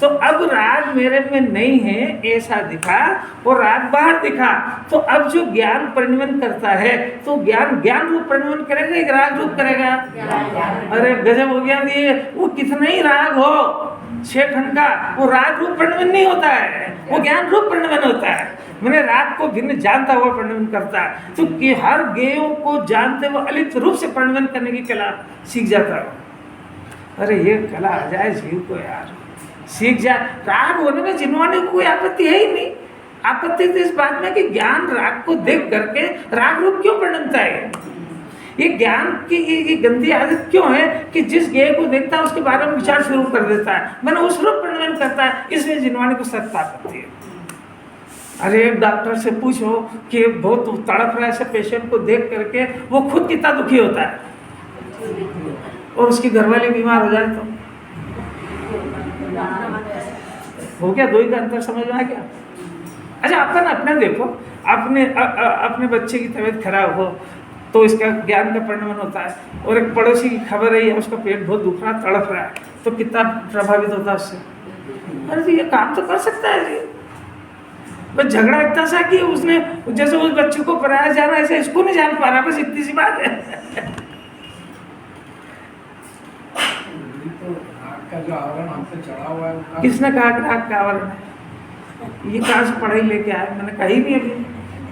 तो अब राग मेरे में नहीं है ऐसा दिखा, और राग बाहर दिखा, तो अब जो ज्ञान परिणमन करता है, तो ज्ञान ज्ञान रूप परिणमन करेगा, एक राग रूप करेगा। अरे गजब हो गया, ये वो कितना ही राग हो 6 खंड का, वो राग रूप परिणमन नहीं होता है, वो ज्ञान रूप परिणमन होता है। मैंने राग को भिन्न जानता हुआ परिणमन करता है, तो कि हर गेयों को जानते हुए अलिप्त रूप से परिणमन करने की कला सीख जाता है। अरे ये कला आ जाए जीव को यार, सीख जाए। राग होने में जिनवाने को कोई आपत्ति है ही नहीं। आपत्ति तो इस बात में कि ज्ञान राग को देख करके राग रूप क्यों परिणमता है। ये ज्ञान की ये गंदी आदत क्यों है कि जिस गेय को देखता है उसके बारे में विचार शुरू कर देता है, मैंने उस रूप परिणमन करता है, इसमें जिनवाने को सख्त आपत्ति है। अरे एक डॉक्टर से पूछो कि बहुत तड़प रहा है ऐसे पेशेंट को देख करके, वो खुद कितना दुखी होता है, और उसकी घरवाली बीमार हो जाए तो हो गया, दो ही का अंतर समझ में आ गया। अच्छा अपन अपने देखो, अपने बच्चे की तबीयत खराब हो तो इसका ज्ञान का परिणमन होता है, और एक पड़ोसी की खबर है उसका पेट बहुत दुख रहा, तड़प रहा है, तो कितना प्रभावित होता है उससे। अरे ये काम तो कर सकता है जी, बस झगड़ा इतना सा कि उसने जैसे उस बच्चे को पराया जाना ऐसे इसको नहीं जान पा रहा, बस इतनी सी बात है। का जो आवरण हम पे चढ़ा हुआ है, किसने कहा कि राग का आवरण है? ये कहाँ से पढ़ाई लेके आए? मैंने कही नहीं अभी।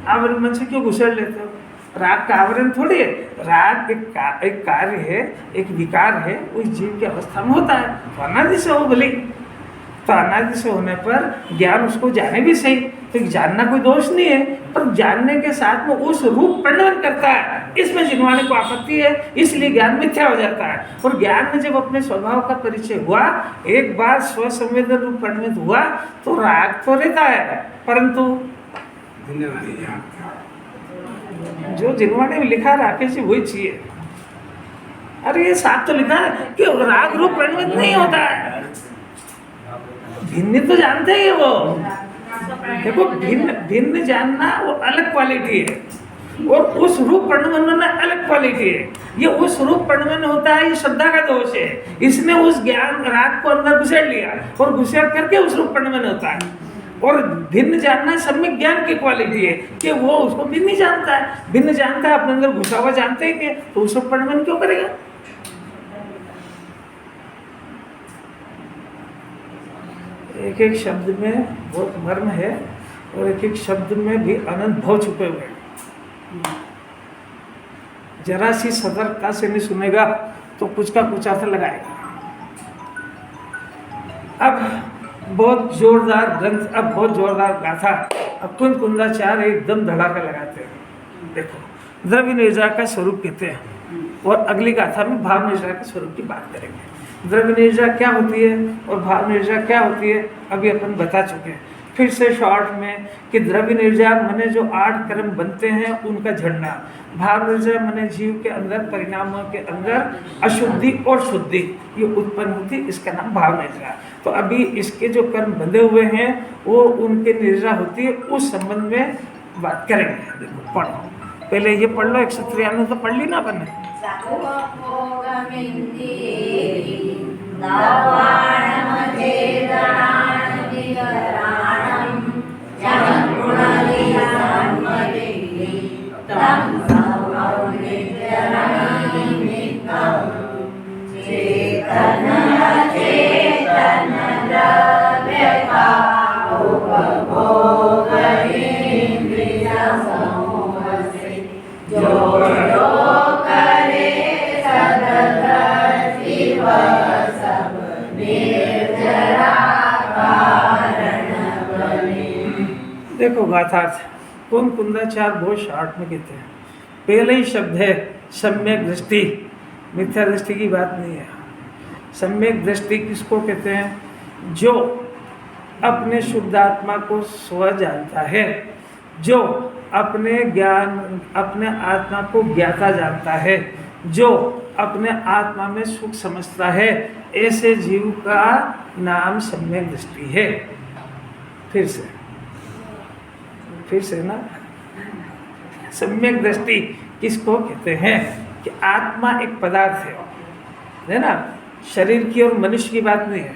आवरण मन से क्यों घुसड़ लेते हो? राग का आवरण थोड़ी है, राग एक कार्य है, एक विकार है, उस जीव की अवस्था में होता है, तो अनादि से हो भले, तो अनादि से होने पर ज्ञान उसको जाने भी सही, तो जानना कोई दोष नहीं है, पर जानने के साथ में उस रूप परिणमन करता है, इसमें जिनवाने को आपत्ति है, इसलिए ज्ञान मिथ्या हो जाता है। और ज्ञान में जब अपने स्वभाव का परिचय हुआ, एक बार स्वसंवेदन रूप परिणमित हुआ, तो राग तो रहता है, परंतु जो जिनवाने में लिखा राकेश जी वही चाहिए। अरे ये साथ तो लिखा है कि राग रूप परिणमित नहीं होता है, भिन्न तो जानते हैं वो, देखो भिन्न भिन्न जानना वो अलग क्वालिटी है, और उस रूप परिणमन होना अलग क्वालिटी है। ये उस रूप परिणमन होता है, ये श्रद्धा का दोष है। इसने उस ज्ञान राग को अंदर घुसेड़ लिया और घुसेड़ करके उस रूप परिणमन होता है। और भिन्न जानना सम्यक ज्ञान की क्वालिटी है कि वो उसको भिन्न जानता है, भिन्न जानता है, अपने अंदर घुसा हुआ जानते ही तो उस रूप परिणमन क्यों करेगा? एक एक शब्द में बहुत मर्म है और एक एक शब्द में भी अनंत भाव छुपे हुए हैं। जरा सी सतर्कता से नहीं सुनेगा तो कुछ का कुछ अर्थ लगाएगा। अब बहुत जोरदार ग्रंथ, अब बहुत जोरदार गाथा, अब कुंदाचार्य एकदम धड़ाका लगाते हैं। देखो द्रव्य निर्जा का स्वरूप कहते हैं और अगली गाथा में भाव निर्जा के स्वरूप की बात करेंगे। द्रव्य निर्जा क्या होती है और भाव निर्जा क्या होती है अभी अपन बता चुके हैं। फिर से शॉर्ट में कि द्रव्य निर्जा मने जो 8 कर्म बनते हैं उनका झड़ना, भाव निर्जा मने जीव के अंदर परिणामों के अंदर अशुद्धि और शुद्धि ये उत्पन्न होती, इसका नाम भाव निर्जा। तो अभी इसके जो कर्म बंधे हुए हैं वो उनके निर्जा होती है, उस संबंध में बात करेंगे। देखो पढ़ो, पहले ये पढ़ लो 193 तो पढ़ ली ना अपन ने। देखो गाथार्थ कुंदाचार बहुत शॉर्ट में कहते हैं। पहले ही शब्द है सम्यक दृष्टि, मिथ्या दृष्टि की बात नहीं है। सम्यक दृष्टि किसको कहते हैं? जो अपने शुद्ध आत्मा को स्व जानता है, जो अपने ज्ञान अपने आत्मा को ज्ञाता जानता है, जो अपने आत्मा में सुख समझता है, ऐसे जीव का नाम सम्यक दृष्टि है। फिर से ना, सम्यक दृष्टि किसको कहते हैं? कि आत्मा एक पदार्थ है ना, शरीर की और मनुष्य की बात नहीं है।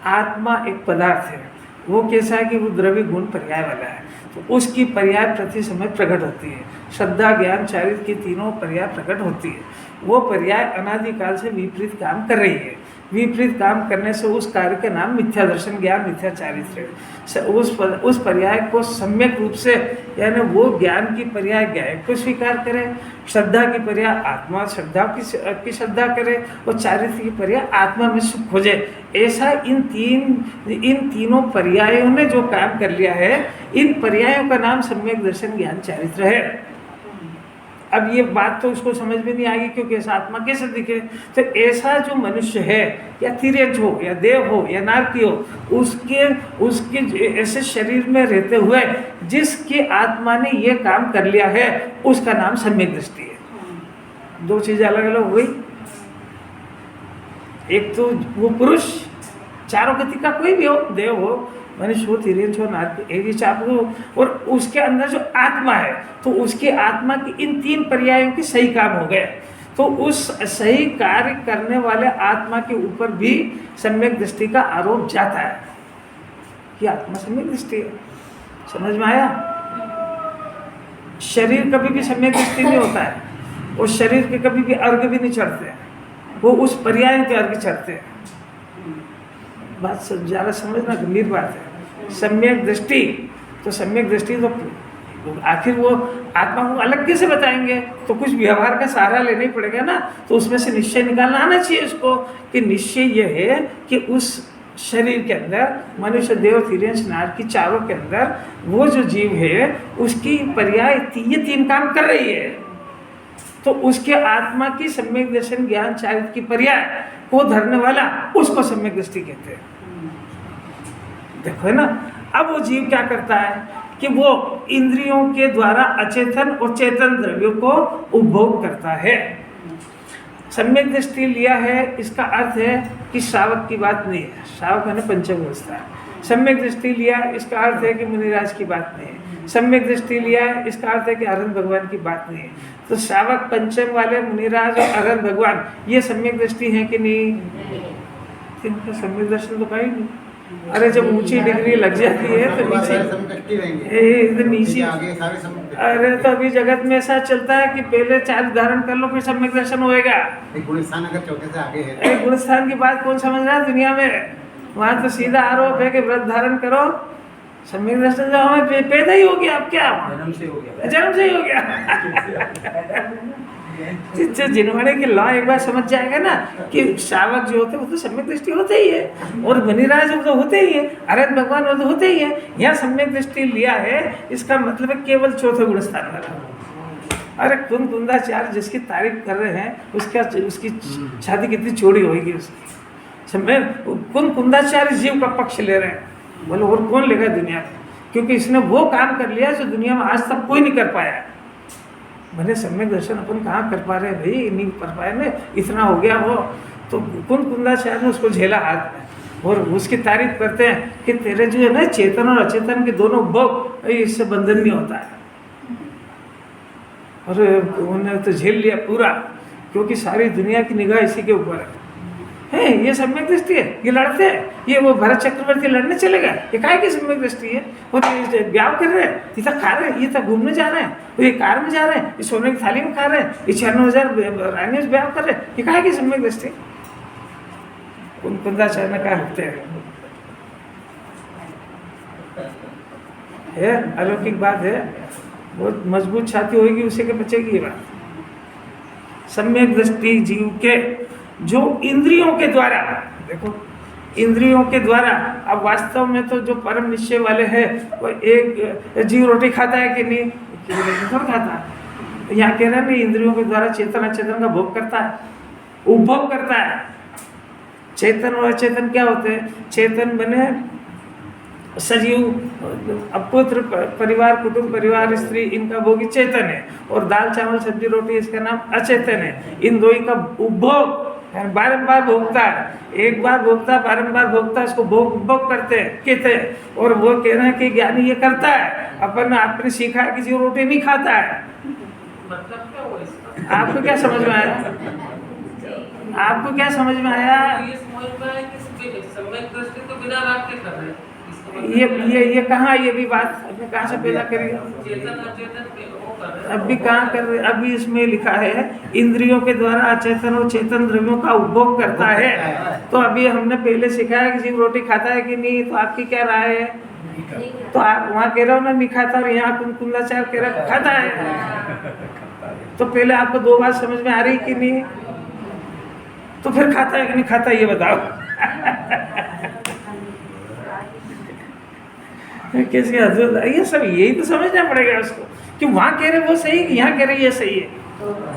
आत्मा एक पदार्थ है, वो कैसा है कि वो द्रव्य गुण पर्याय वाला है, तो उसकी पर्याय प्रति समय प्रकट होती है। श्रद्धा ज्ञान चारित्र की तीनों पर्याय प्रकट होती है। वो पर्याय अनादिकाल से विपरीत काम कर रही है। विपरीत काम करने से उस कार्य का नाम मिथ्या दर्शन ज्ञान मिथ्या चारित्र है। उस पर्याय को सम्यक रूप से, यानी वो ज्ञान की पर्याय ज्ञान को स्वीकार करे, श्रद्धा की पर्याय आत्मा श्रद्धा की श्रद्धा करे, और चारित्र की पर्याय आत्मा में सुख हो जाए। ऐसा इन तीनों पर्यायों ने जो काम कर लिया है, इन पर्यायों का नाम सम्यक दर्शन ज्ञान चारित्र है। अब ये बात तो उसको समझ में नहीं आएगी क्योंकि ऐसा आत्मा कैसे दिखे। तो ऐसा जो मनुष्य है, या तिर्यंच हो या देव हो या नारकी हो, उसके ऐसे शरीर में रहते हुए जिसकी आत्मा ने ये काम कर लिया है, उसका नाम सम्यक दृष्टि है। दो चीज़ें अलग अलग हो गई। एक तो वो पुरुष, चारों गति का कोई भी हो, देव हो मनुष्य हो तिर्यंच हो नारकी हो, और उसके अंदर जो आत्मा है, तो उसकी आत्मा की इन 3 पर्यायों की सही काम हो गए। तो उस सही कार्य करने वाले आत्मा के ऊपर भी सम्यक दृष्टि का आरोप जाता है कि आत्मा सम्यक दृष्टि है। समझ में आया? शरीर कभी भी सम्यक दृष्टि नहीं होता है, और शरीर के कभी भी अर्घ भी नहीं चढ़ते हैं, वो उस पर्याय के अर्घ चढ़ते हैं। बात ज़्यादा समझना गंभीर बात है। सम्यक दृष्टि, तो सम्यक दृष्टि तो आखिर वो आत्मा को अलग कैसे बताएंगे? तो कुछ व्यवहार का सहारा लेना ही पड़ेगा ना। तो उसमें से निश्चय निकालना आना चाहिए इसको, कि निश्चय ये है कि उस शरीर के अंदर मनुष्य देव तिर्यंच नारकी चारों के अंदर वो जो जीव है, उसकी पर्याय ये 3 काम कर रही है। तो उसके आत्मा की सम्यक दर्शन ज्ञान चारित्र की पर्याय को धरने वाला, उसको सम्यक दृष्टि कहते हैं। देखो है ना। अब वो जीव क्या करता है कि वो इंद्रियों के द्वारा अचेतन और चेतन द्रव्यों को उपभोग करता है। सम्यक दृष्टि लिया है, इसका अर्थ है कि श्रावक की बात नहीं है। श्रावक है पंचम अवस्था है। सम्यक दृष्टि लिया इसका अर्थ है कि मुनिराज की बात नहीं है। सम्यक दृष्टि लिया इसका अर्थ है कि अरहंत भगवान की बात नहीं है। तो श्रावक पंचम वाले मुनिराज और अरहंत भगवान ये सम्यक दृष्टि है कि नहीं? इनका सम्यक दर्शन तो कहीं नहीं। अरे जब ऊंची डिग्री लग जाती है तो नीचे अरे तो अभी जगत में ऐसा चलता है कि पहले 4 धारण कर लो फिर सम्यक दर्शन होएगा। गुणस्थान अगर चौथे से आगे है, गुणस्थान की बात कौन समझ रहा है दुनिया में? वहाँ तो सीधा आरोप है कि व्रत धारण करो, सम्यक दर्शन जो हमें पैदा ही हो गया। अब क्या जन्म से हो गया, जन्म से ही हो गया। जिन्होंने की लॉ एक बार समझ जाएगा ना कि श्रावक जो होते हैं वो तो सम्यक दृष्टि होते ही है और मुनिराज वो तो होते ही है, अरहंत भगवान वो तो होते ही है। यहाँ सम्यक दृष्टि लिया है इसका मतलब है केवल चौथे गुणस्थान वाला। अरे कुंदाचार्य जिसकी तारीफ कर रहे हैं उसकी छाती कितनी चौड़ी होगी उसकी। समय कुंदाचार्य जीव का पक्ष ले रहे हैं, बोलो और कौन लेगा दुनिया में? क्योंकि इसने वो काम कर लिया जो दुनिया में आज तक कोई नहीं कर पाया। मैंने सम्यक दर्शन अपन कहाँ कर पा रहे हैं भाई, नहीं कर पाए ना, इतना हो गया वो। तो कुंदाचार्य ने उसको झेला हाथ में और उसकी तारीफ करते हैं कि तेरे जो है ना चेतन और अचेतन के दोनों भोग इससे बंधन नहीं होता है। और उन्होंने तो झेल लिया पूरा, क्योंकि सारी दुनिया की निगाह इसी के ऊपर है। ये सम्यक दृष्टि है। ये लड़ते हैं, ये वो भरत चक्रवर्ती लड़ने चले गए, ये काहे की सम्यक दृष्टि है? वो ब्याह कर रहे हैं, ये तक खा रहे हैं, ये तक घूमने जा रहे हैं, ये कार में जा रहे हैं, ये सोने की थाली में खा रहे हैं, ये 96,000 रानियों से ब्याह कर रहे हैं, ये काहे की सम्यक दृष्टि? कुंदाचार्य ने कहा हफ्ते है अलौकिक बात है, बहुत मजबूत छाती होगी उसी के बचेगी ये बात। सम्यक दृष्टि जीव के जो इंद्रियों के द्वारा, देखो इंद्रियों के द्वारा, अब वास्तव में तो जो परम निश्चय वाले हैं वो एक जीव रोटी खाता है कि नहीं? थोड़ा खाता है। यहाँ कह रहे हैं इंद्रियों के द्वारा चेतन अचेतन का भोग करता है, उपभोग करता है। चेतन और अचेतन क्या होते हैं? चेतन बने सजीव, पुत्र परिवार कुटुंब परिवार स्त्री, इनका भोगी चेतन है, और दाल चावल सब्जी रोटी इसका नाम अचेतन है। इन दो ही का उपभोग बारंबार भोगता है, एक बार भोगता बारंबार भोगता, इसको भोग करते हैं कहते हैं। और वो कह रहे हैं कि ज्ञानी ये करता है, अपन आपने सीखा है कि जो रोटी नहीं खाता है। मतलब क्या हुआ इसका? आपको क्या समझ में आया? आपको क्या समझ में आया? ये समझ में आया कि सम्यक दृष्टि तो बिना राग के कर रहे हैं। इसका मतलब ये कहाँ, ये भी बात आपने कहाँ से पैदा करी? चेतन अचेतन वो कर रहे हैं। अभी कहाँ कर रहे? अभी इसमें लिखा है इंद्रियों के द्वारा अचेतन और चेतन द्रव्यों का उपभोग करता है। तो अभी हमने पहले सिखाया कि जीव रोटी खाता है कि नहीं, तो आपकी क्या राय है? तो आप वहाँ कह रहे हो ना नहीं खाता, और यहाँ कुंदाचार्य कह रहे खाता है। तो पहले आपको 2 बात समझ में आ रही कि नहीं? तो फिर खाता है कि नहीं खाता ये बताओ। कैसी हजरत, ये सब यही तो समझना पड़ेगा उसको कि वहाँ कह रहे वो सही, यहाँ कह रहे ये सही है।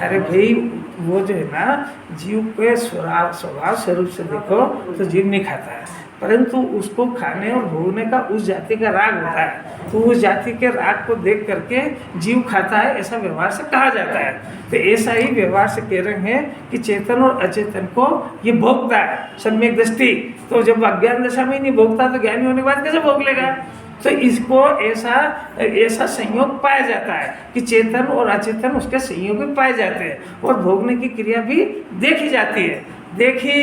अरे भाई वो जो है ना जीव के स्वभाव स्वरूप से देखो तो जीव नहीं खाता है, परंतु उसको खाने और भोगने का उस जाति का राग होता है। तो उस जाति के राग को देख करके जीव खाता है, ऐसा व्यवहार से कहा जाता है। तो ऐसा ही व्यवहार से कह रहे हैं कि चेतन और अचेतन को ये भोगता है सम्यक दृष्टि। तो जब अज्ञान दशा में ही नहीं भोगता तो ज्ञानी होने के बाद कैसे भोग लेगा? तो इसको ऐसा संयोग पाया जाता है कि चेतन और अचेतन उसके संयोग में पाए जाते हैं, और भोगने की क्रिया भी देखी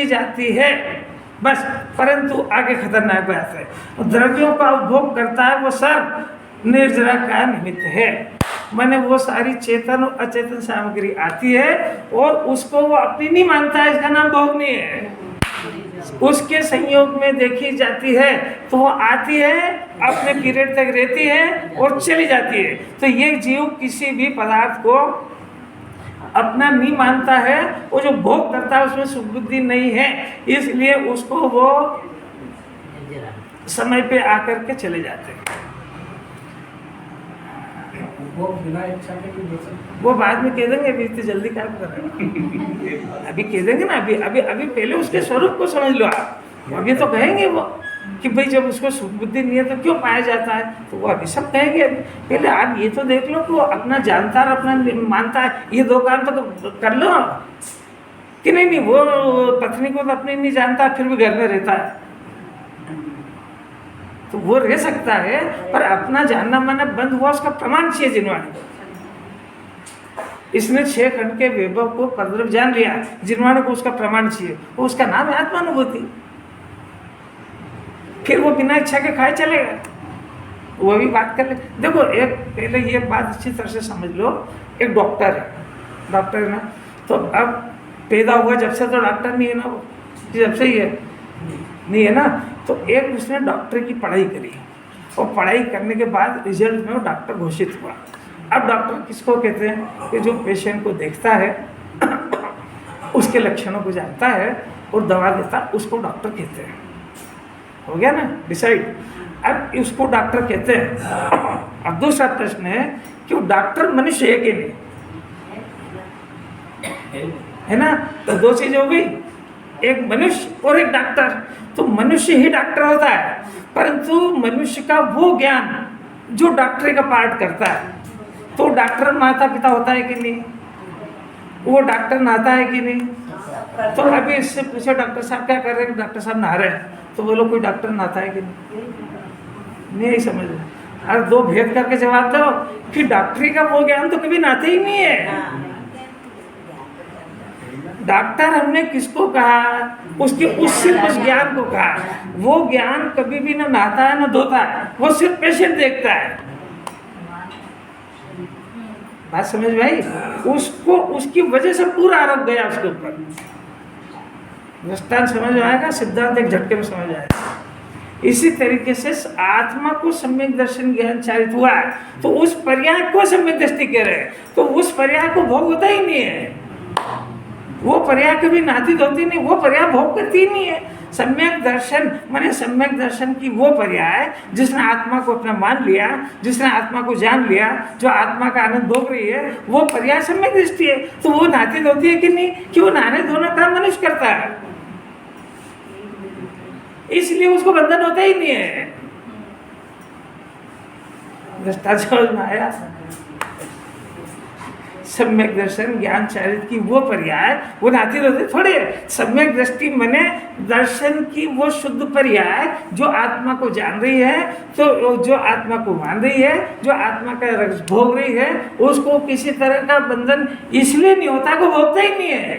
जाती है बस। परंतु आगे खतरनाक बात है, द्रव्यों का उपभोग करता है वो सब निर्जरा का निमित्त है। माने वो सारी चेतन और अचेतन सामग्री आती है और उसको वो अपनी नहीं मानता है, इसका नाम भोग नहीं है। उसके संयोग में देखी जाती है तो वो आती है, अपने पीरियड तक रहती है और चली जाती है। तो ये जीव किसी भी पदार्थ को अपना नहीं मानता है, वो जो भोग करता है उसमें सुबुद्धि नहीं है, इसलिए उसको वो समय पे आकर के चले जाते हैं। वो बिना इच्छा के भी दे सकते हैं। वो बाद में कह देंगे, अभी इतनी जल्दी क्या कर रहे हैं? अभी कह देंगे ना, अभी पहले उसके स्वरूप को समझ लो आप। अभी तो कहेंगे वो कि भाई जब उसको सुबुद्धि नहीं है तो क्यों पाया जाता है, तो वो अभी सब कहेंगे। पहले आप ये तो देख लो कि वो अपना जानता और अपना मानता है, ये 2 काम तो कर लो कि नहीं। वो पत्नी को तो अपनी नहीं जानता फिर भी घर में रहता है, तो वो रह सकता है, पर अपना जानना मानना बंद हुआ उसका प्रमाण चाहिए जिनवाणी को। इसने 6 खंड के वैभव को परद्रव्य जान लिया, जिनवाणी को उसका प्रमाण चाहिए, वो उसका नाम है आत्मानुभूति। फिर वो बिना इच्छा के खाए चलेगा, वो भी बात कर ले। देखो एक पहले ये बात अच्छी तरह से समझ लो, एक डॉक्टर है ना, तो अब पैदा हुआ जब से तो डॉक्टर नहीं है ना, वो जब से ही है नहीं है ना, तो एक उसने डॉक्टर की पढ़ाई करी और पढ़ाई करने के बाद रिजल्ट में वो डॉक्टर घोषित हुआ। अब डॉक्टर किसको कहते हैं कि जो पेशेंट को देखता है उसके लक्षणों को जानता है और दवा देता, उसको डॉक्टर कहते हैं। हो गया ना डिसाइड। अब उसको डॉक्टर कहते हैं। अब दूसरा प्रश्न है कि वो डॉक्टर मनुष्य है कि नहीं, है ना, तो 2 चीजें हो गई, एक मनुष्य और एक डॉक्टर। तो मनुष्य ही डॉक्टर होता है, परंतु मनुष्य का वो ज्ञान जो डॉक्टरी का पार्ट करता है, तो डॉक्टर माता पिता होता है कि नहीं, वो डॉक्टर नहाता है कि नहीं। तो अभी इससे पूछे डॉक्टर साहब क्या कर रहे हैं, डॉक्टर साहब नहा रहे हैं, तो बोलो कोई डॉक्टर नहाता है कि नहीं समझ रहे। अरे 2 भेद करके जवाब दो कि डॉक्टरी का वो ज्ञान तो कभी नहाते ही नहीं है। डॉक्टर हमने किसको कहा, उसके उस ज्ञान को कहा। वो ज्ञान कभी भी ना नहाता है ना धोता है, वो सिर्फ पेशेंट देखता है। बात समझ में आई? उसको उसकी वजह से पूरा आरोप गया उसके ऊपर। दृष्टांत समझ में आएगा, सिद्धांत एक झटके में समझ आएगा। इसी तरीके से आत्मा को सम्यक दर्शन ज्ञान चारित हुआ है, तो उस पर्याय को सम्यक दृष्टि कह रहे हैं, तो उस पर्याय को भोग होता ही नहीं है। वो पर्याय कभी नाती धोती नहीं, वो पर्याय भोग करती ही नहीं है। सम्यक दर्शन माने सम्यक दर्शन की वो पर्याय जिसने आत्मा को अपना मान लिया, जिसने आत्मा को जान लिया, जो आत्मा का आनंद भोग रही है, वो पर्याय सम्यक दृष्टि है। तो वो नाती धोती है कि नहीं, कि वो नहाने धोना काम मनुष्य करता है, इसलिए उसको बंधन होता ही नहीं है। समझ में आया? सम्यक दर्शन ज्ञान चारित की वो पर्याय वो नाती धोती थोड़े। सम्यक दृष्टि मने दर्शन की वो शुद्ध पर्याय जो आत्मा को जान रही है, तो जो आत्मा को मान रही है, जो आत्मा का रस भोग रही है, उसको किसी तरह का बंधन इसलिए नहीं होता को भोगता ही नहीं है,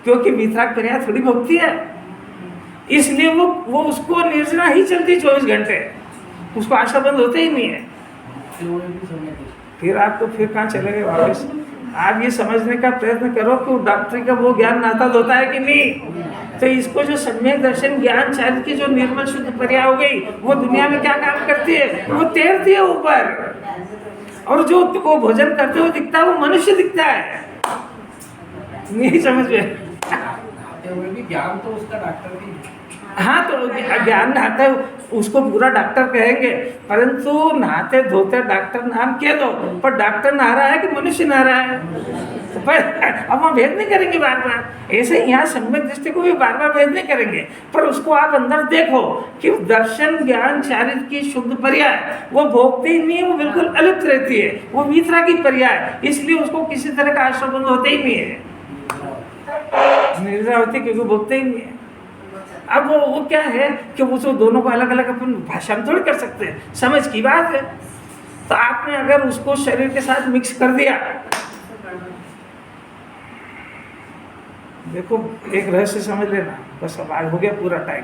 क्योंकि वितराग पर्याय थोड़ी भोगती है। इसलिए वो उसको निर्जना ही चलती 24 घंटे, उसको आशा बंद होते ही नहीं है। फिर आपको फिर कहाँ चले गए वापस। आप ये समझने का प्रयत्न करो कि वो डॉक्टरी का वो ज्ञान नाता होता है कि नहीं। तो इसको जो सम्यक दर्शन ज्ञान चारित की जो निर्मल शुद्ध पर्याय हो गई, वो दुनिया में क्या काम करती है, वो तैरती है ऊपर, और जो वो भोजन करते हुए दिखता है वो मनुष्य दिखता है। नहीं समझ में? ज्ञान तो उसका डॉक्टर की। हाँ, तो ज्ञान नहाता है उसको पूरा डॉक्टर कहेंगे, परंतु नहाते धोते डॉक्टर नाम कह दो, पर डॉक्टर नहा रहा है कि मनुष्य नहा रहा है, तो पर अब हम भेद नहीं करेंगे बार बार। ऐसे यहाँ सम्यक दृष्टि को भी बार बार भेद नहीं करेंगे, पर उसको आप अंदर देखो कि दर्शन ज्ञान चारित की शुद्ध पर्याय वो भोगते ही नहीं है, वो बिल्कुल अलग रहती है, वो वितरा की पर्याय, इसलिए उसको किसी तरह का आश्रय बंध होते ही नहीं है, निर्जा होती क्योंकि भोगते ही नहीं है। अब वो क्या है कि वो तो दोनों को अलग अलग अपन भाषा में थोड़ी कर सकते हैं, समझ की बात है। तो आपने अगर उसको शरीर के साथ मिक्स कर दिया, देखो एक रहस्य समझ लेना, बस अब आज हो गया पूरा टाइम।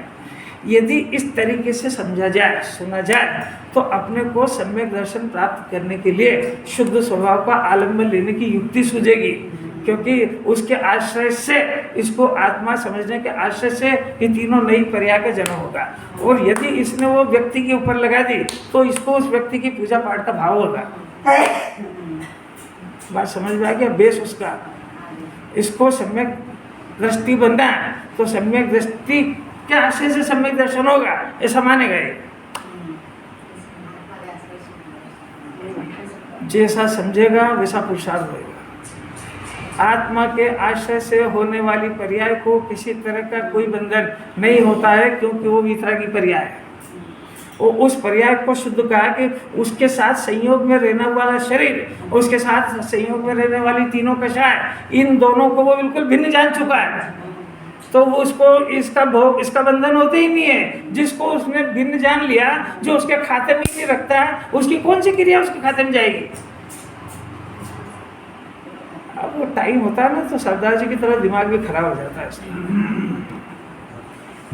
यदि इस तरीके से समझा जाए, सुना जाए, तो अपने को सम्यक दर्शन प्राप्त करने के लिए शुद्ध स्वभाव का आलम्बन लेने की युक्ति सूझेगी, क्योंकि उसके आश्रय से, इसको आत्मा समझने के आश्रय से ये तीनों नई पर्याय का जन्म होगा। और यदि इसने वो व्यक्ति के ऊपर लगा दी, तो इसको उस व्यक्ति की पूजा पाठ का भाव होगा। बात समझ में आ गया? बेस उसका, इसको सम्यक दृष्टि बनना है, तो सम्यक दृष्टि के आश्रय से सम्यक दर्शन होगा, ऐसा मानेगा ये। जैसा समझेगा वैसा पुरुषार्थ होगा। आत्मा के आश्रय से होने वाली पर्याय को किसी तरह का कोई बंधन नहीं होता है, क्योंकि वो वितरा की पर्याय है। वो उस पर्याय को शुद्ध कहा कि उसके साथ संयोग में रहने वाला शरीर, उसके साथ संयोग में रहने वाली तीनों कषाय, इन दोनों को वो बिल्कुल भिन्न जान चुका है। तो वो उसको इसका भोग इसका बंधन होते ही नहीं है। जिसको उसने भिन्न जान लिया, जो उसके खाते में ही नहीं रखता है, उसकी कौन सी क्रिया उसके खाते में जाएगी? अब वो टाइम होता है ना, तो सरदार जी की तरह दिमाग भी खराब हो जाता है इसका।